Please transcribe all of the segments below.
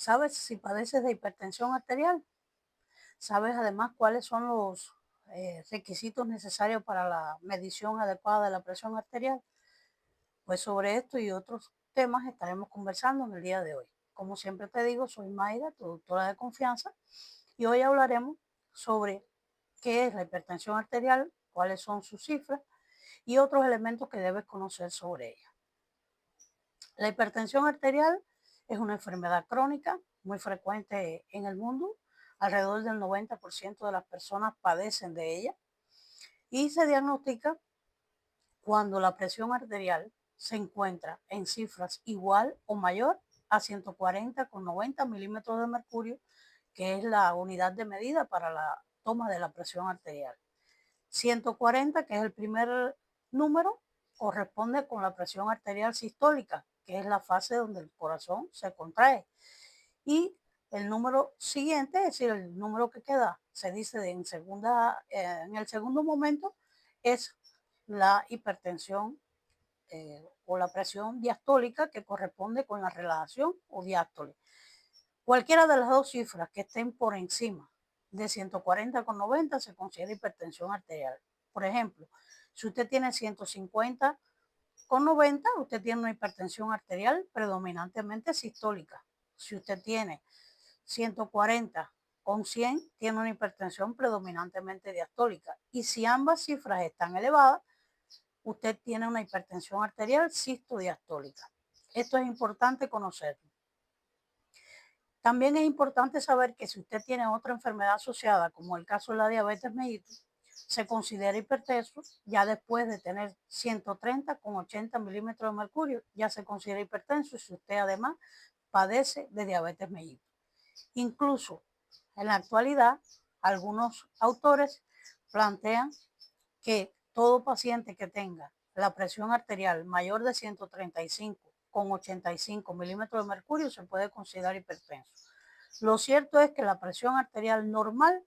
¿Sabes si padeces de hipertensión arterial? ¿Sabes además cuáles son los requisitos necesarios para la medición adecuada de la presión arterial? Pues sobre esto y otros temas estaremos conversando en el día de hoy. Como siempre te digo, soy Mayra, tu doctora de confianza, y hoy hablaremos sobre qué es la hipertensión arterial, cuáles son sus cifras y otros elementos que debes conocer sobre ella. La hipertensión arterial es una enfermedad crónica muy frecuente en el mundo. Alrededor del 90% de las personas padecen de ella y se diagnostica cuando la presión arterial se encuentra en cifras igual o mayor a 140,90 milímetros de mercurio, que es la unidad de medida para la toma de la presión arterial. 140, que es el primer número, corresponde con la presión arterial sistólica, que es la fase donde el corazón se contrae. Y el número siguiente, es decir, el número que queda, se dice en el segundo momento, es la hipertensión o la presión diastólica, que corresponde con la relajación o diástole. Cualquiera de las dos cifras que estén por encima de 140,90 se considera hipertensión arterial. Por ejemplo, si usted tiene 150,90, usted tiene una hipertensión arterial predominantemente sistólica. Si usted tiene 140,100, tiene una hipertensión predominantemente diastólica. Y si ambas cifras están elevadas, usted tiene una hipertensión arterial sistodiastólica. Esto es importante conocerlo. También es importante saber que si usted tiene otra enfermedad asociada, como el caso de la diabetes mellitus, se considera hipertenso ya después de tener 130,80 milímetros de mercurio, ya se considera hipertenso si usted además padece de diabetes mellitus. Incluso en la actualidad, algunos autores plantean que todo paciente que tenga la presión arterial mayor de 135,85 milímetros de mercurio se puede considerar hipertenso. Lo cierto es que la presión arterial normal,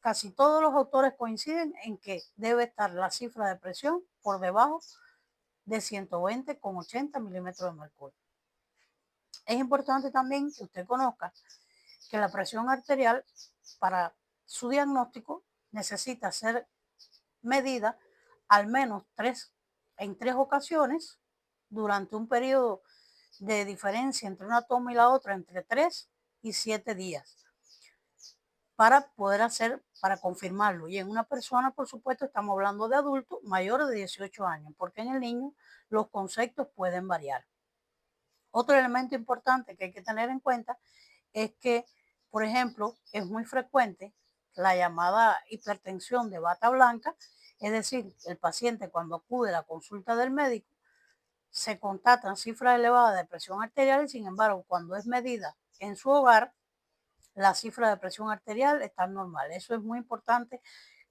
casi todos los autores coinciden en que debe estar la cifra de presión por debajo de 120,80 milímetros de mercurio. Es importante también que usted conozca que la presión arterial, para su diagnóstico, necesita ser medida al menos en tres ocasiones durante un periodo de diferencia entre una toma y la otra entre 3 y 7 días para confirmarlo. Y en una persona, por supuesto, estamos hablando de adultos mayores de 18 años, porque en el niño los conceptos pueden variar. Otro elemento importante que hay que tener en cuenta es que, por ejemplo, es muy frecuente la llamada hipertensión de bata blanca, es decir, el paciente cuando acude a la consulta del médico se constatan cifras elevadas de presión arterial y sin embargo cuando es medida en su hogar, la cifra de presión arterial está normal. Eso es muy importante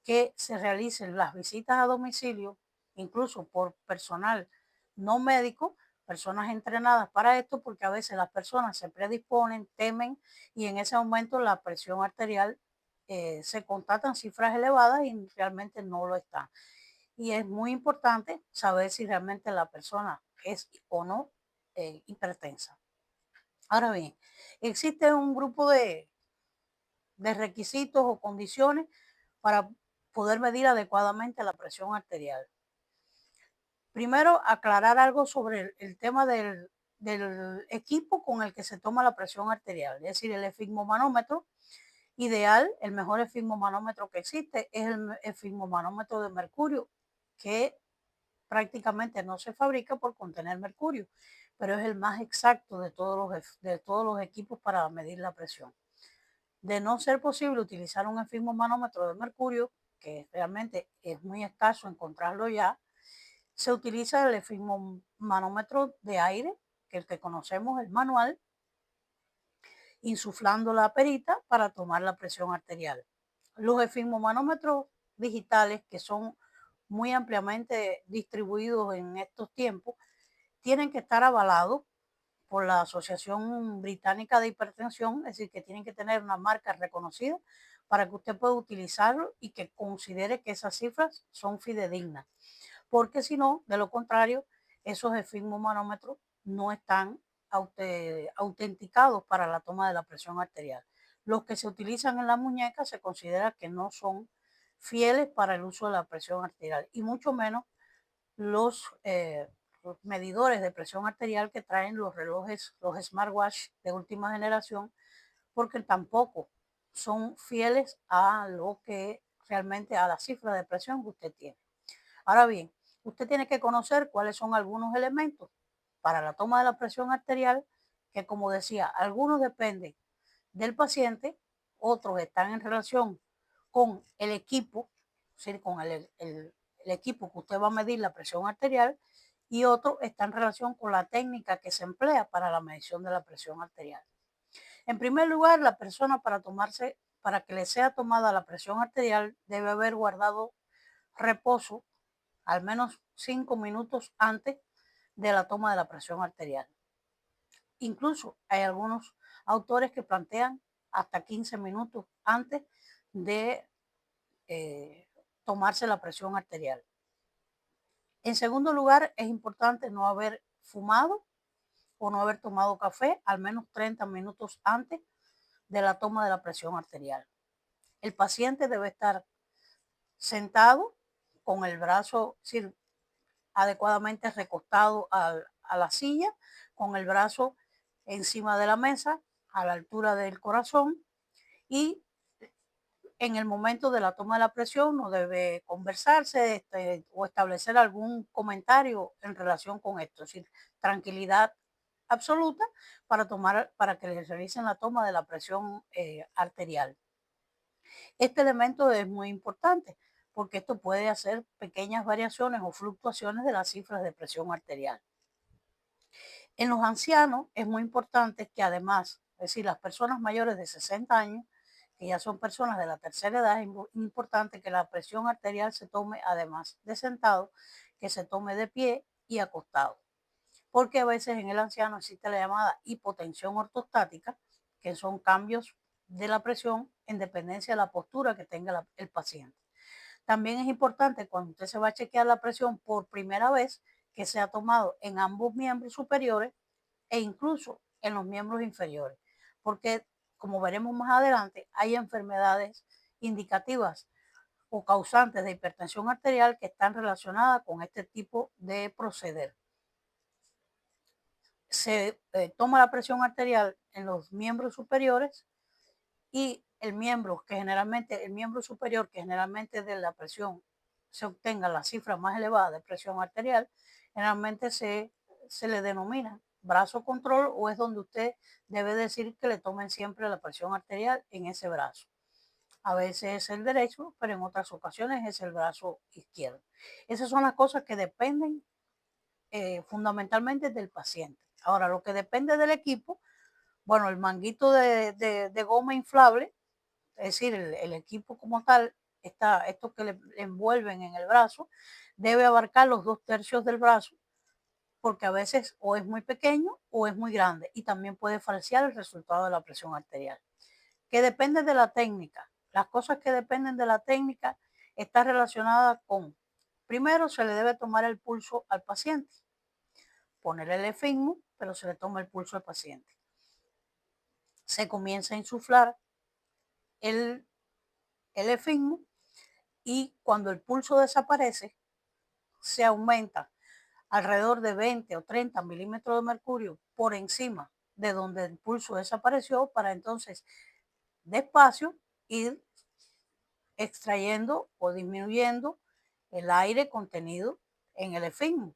que se realicen las visitas a domicilio, incluso por personal no médico, personas entrenadas para esto, porque a veces las personas se predisponen, temen y en ese momento la presión arterial se constatan cifras elevadas y realmente no lo están. Y es muy importante saber si realmente la persona es o no hipertensa. Ahora bien, existe un grupo de requisitos o condiciones para poder medir adecuadamente la presión arterial. Primero, aclarar algo sobre el tema del equipo con el que se toma la presión arterial, es decir, el esfigmomanómetro. Ideal, el mejor esfigmomanómetro que existe es el esfigmomanómetro de mercurio, que prácticamente no se fabrica por contener mercurio, pero es el más exacto de todos los equipos para medir la presión. De no ser posible utilizar un esfigmomanómetro de mercurio, que realmente es muy escaso encontrarlo ya, se utiliza el esfigmomanómetro de aire, que el que conocemos, el manual, insuflando la perita para tomar la presión arterial. Los esfigmomanómetros digitales, que son muy ampliamente distribuidos en estos tiempos, tienen que estar avalados por la Asociación Británica de Hipertensión, es decir, que tienen que tener una marca reconocida para que usted pueda utilizarlo y que considere que esas cifras son fidedignas. Porque si no, de lo contrario, esos esfigmomanómetros no están autenticados para la toma de la presión arterial. Los que se utilizan en la muñeca se considera que no son fieles para el uso de la presión arterial y mucho menos los medidores de presión arterial que traen los relojes, los smartwatch de última generación, porque tampoco son fieles a lo que realmente a la cifra de presión que usted tiene. Ahora bien, usted tiene que conocer cuáles son algunos elementos para la toma de la presión arterial, que como decía, algunos dependen del paciente, otros están en relación con el equipo, es decir, con el equipo que usted va a medir la presión arterial, y otros están en relación con la técnica que se emplea para la medición de la presión arterial. En primer lugar, la persona para que le sea tomada la presión arterial debe haber guardado reposo al menos 5 minutos antes de la toma de la presión arterial. Incluso hay algunos autores que plantean hasta 15 minutos antes de tomarse la presión arterial. En segundo lugar, es importante no haber fumado o no haber tomado café al menos 30 minutos antes de la toma de la presión arterial. El paciente debe estar sentado con el brazo, es decir, adecuadamente recostado a la silla, con el brazo encima de la mesa, a la altura del corazón, y en el momento de la toma de la presión no debe conversarse o establecer algún comentario en relación con esto, es decir, tranquilidad absoluta para que le realicen la toma de la presión arterial. Este elemento es muy importante porque esto puede hacer pequeñas variaciones o fluctuaciones de las cifras de presión arterial. En los ancianos es muy importante que además, es decir, las personas mayores de 60 años, que ya son personas de la tercera edad, es importante que la presión arterial se tome además de sentado, que se tome de pie y acostado. Porque a veces en el anciano existe la llamada hipotensión ortostática, que son cambios de la presión en dependencia de la postura que tenga el paciente. También es importante cuando usted se va a chequear la presión por primera vez que sea tomado en ambos miembros superiores e incluso en los miembros inferiores, porque como veremos más adelante, hay enfermedades indicativas o causantes de hipertensión arterial que están relacionadas con este tipo de proceder. Se toma la presión arterial en los miembros superiores y el miembro superior que generalmente de la presión se obtenga la cifra más elevada de presión arterial, generalmente se le denomina brazo control o es donde usted debe decir que le tomen siempre la presión arterial en ese brazo. A veces es el derecho, pero en otras ocasiones es el brazo izquierdo. Esas son las cosas que dependen fundamentalmente del paciente. Ahora, lo que depende del equipo, bueno, el manguito de goma inflable, es decir, el equipo como tal, esto que le envuelven en el brazo, debe abarcar los 2/3 del brazo, porque a veces o es muy pequeño o es muy grande y también puede falsear el resultado de la presión arterial. Que depende de la técnica. Las cosas que dependen de la técnica están relacionadas con, primero se le debe tomar el pulso al paciente, ponerle el efigmo, pero se le toma el pulso al paciente. Se comienza a insuflar el efigmo y cuando el pulso desaparece, se aumenta alrededor de 20 o 30 milímetros de mercurio por encima de donde el pulso desapareció para entonces despacio ir extrayendo o disminuyendo el aire contenido en el efigmo.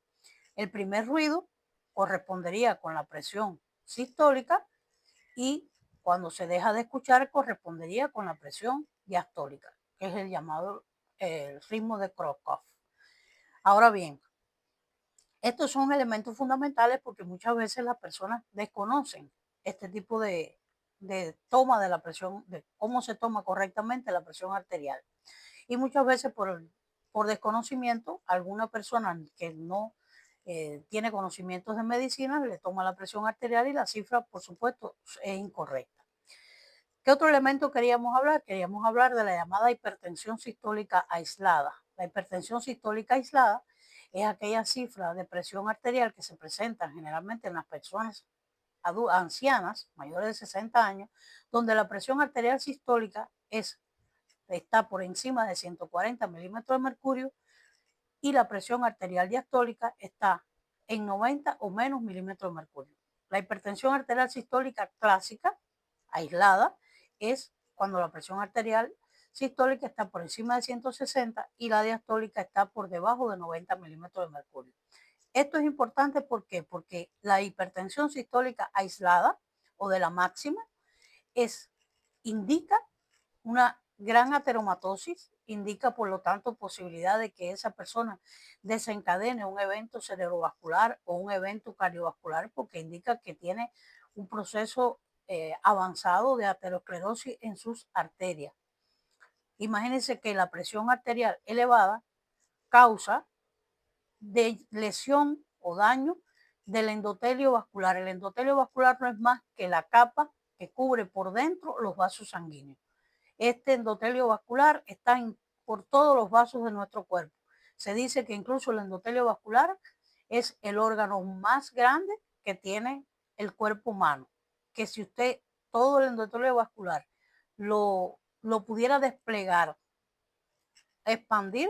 El primer ruido correspondería con la presión sistólica y cuando se deja de escuchar correspondería con la presión diastólica, que es el llamado ritmo de Kirchhoff. Ahora bien, estos son elementos fundamentales porque muchas veces las personas desconocen este tipo de toma de la presión, de cómo se toma correctamente la presión arterial. Y muchas veces por desconocimiento, alguna persona que no tiene conocimientos de medicina le toma la presión arterial y la cifra, por supuesto, es incorrecta. ¿Qué otro elemento queríamos hablar? Queríamos hablar de la llamada hipertensión sistólica aislada. La hipertensión sistólica aislada es aquella cifra de presión arterial que se presentan generalmente en las personas ancianas mayores de 60 años, donde la presión arterial sistólica está por encima de 140 milímetros de mercurio y la presión arterial diastólica está en 90 o menos milímetros de mercurio. La hipertensión arterial sistólica clásica, aislada, es cuando la presión arterial sistólica está por encima de 160 y la diastólica está por debajo de 90 milímetros de mercurio. Esto es importante, ¿por qué? Porque la hipertensión sistólica aislada o de la máxima indica una gran ateromatosis, indica por lo tanto posibilidad de que esa persona desencadene un evento cerebrovascular o un evento cardiovascular, porque indica que tiene un proceso avanzado de aterosclerosis en sus arterias. Imagínense que la presión arterial elevada causa de lesión o daño del endotelio vascular. El endotelio vascular no es más que la capa que cubre por dentro los vasos sanguíneos. Este endotelio vascular está por todos los vasos de nuestro cuerpo. Se dice que incluso el endotelio vascular es el órgano más grande que tiene el cuerpo humano. Que si usted todo el endotelio vascular lo pudiera desplegar, expandir,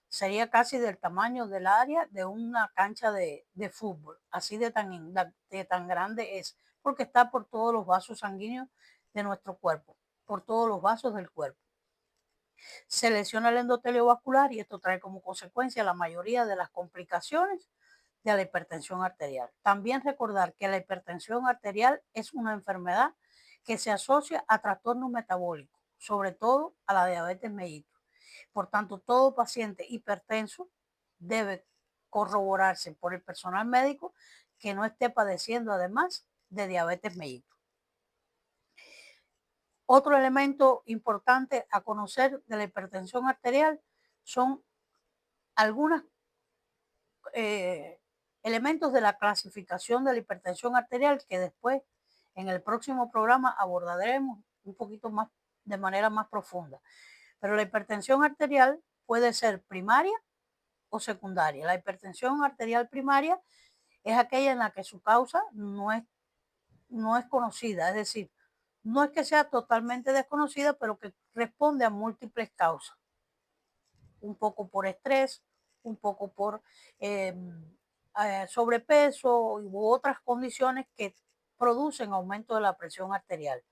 sería casi del tamaño del área de una cancha de fútbol. Así de tan grande es, porque está por todos los vasos sanguíneos de nuestro cuerpo, por todos los vasos del cuerpo. Se lesiona el endotelio vascular y esto trae como consecuencia la mayoría de las complicaciones de la hipertensión arterial. También recordar que la hipertensión arterial es una enfermedad que se asocia a trastornos metabólicos, sobre todo a la diabetes mellitus. Por tanto, todo paciente hipertenso debe corroborarse por el personal médico que no esté padeciendo además de diabetes mellitus. Otro elemento importante a conocer de la hipertensión arterial son algunos elementos de la clasificación de la hipertensión arterial que después en el próximo programa abordaremos un poquito más de manera más profunda. Pero la hipertensión arterial puede ser primaria o secundaria. La hipertensión arterial primaria es aquella en la que su causa no es conocida, es decir, no es que sea totalmente desconocida, pero que responde a múltiples causas. Un poco por estrés, un poco por sobrepeso u otras condiciones que producen aumento de la presión arterial.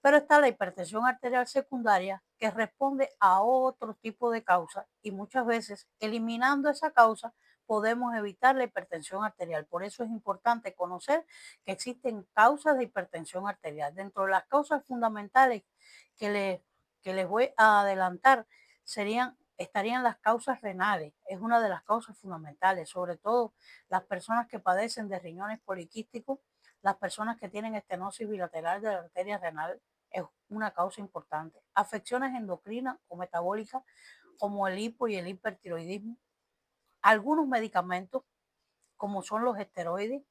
Pero está la hipertensión arterial secundaria, que responde a otro tipo de causa y muchas veces eliminando esa causa podemos evitar la hipertensión arterial. Por eso es importante conocer que existen causas de hipertensión arterial. Dentro de las causas fundamentales que les voy a adelantar estarían las causas renales. Es una de las causas fundamentales, sobre todo las personas que padecen de riñones poliquísticos, las personas que tienen estenosis bilateral de la arteria renal, es una causa importante. Afecciones endocrinas o metabólicas como el hipo y el hipertiroidismo. Algunos medicamentos como son los esteroides,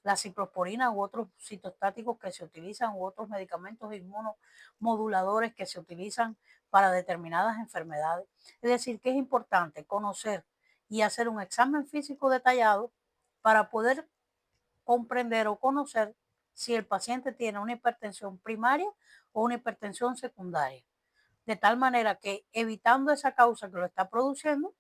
la ciclosporina u otros citostáticos que se utilizan u otros medicamentos inmunomoduladores que se utilizan para determinadas enfermedades. Es decir, que es importante conocer y hacer un examen físico detallado para poder comprender o conocer si el paciente tiene una hipertensión primaria o una hipertensión secundaria. De tal manera que evitando esa causa que lo está produciendo,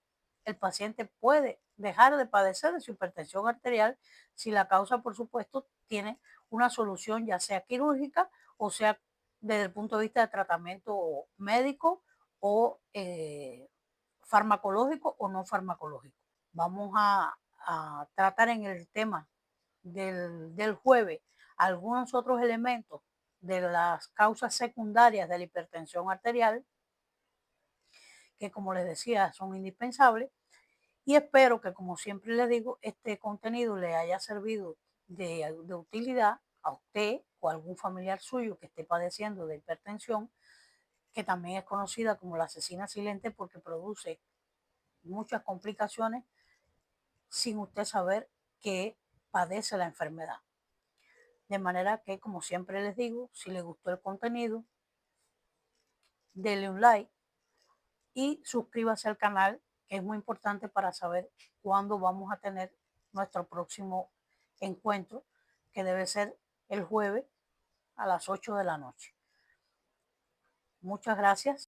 el paciente puede dejar de padecer de su hipertensión arterial si la causa, por supuesto, tiene una solución ya sea quirúrgica o sea desde el punto de vista de tratamiento médico o farmacológico o no farmacológico. Vamos a tratar en el tema del jueves algunos otros elementos de las causas secundarias de la hipertensión arterial, que como les decía son indispensables, y espero que, como siempre les digo, este contenido le haya servido de utilidad a usted o a algún familiar suyo que esté padeciendo de hipertensión, que también es conocida como la asesina silente porque produce muchas complicaciones sin usted saber que padece la enfermedad. De manera que, como siempre les digo, si les gustó el contenido, denle un like y suscríbase al canal, que es muy importante para saber cuándo vamos a tener nuestro próximo encuentro, que debe ser el jueves a las 8 de la noche. Muchas gracias.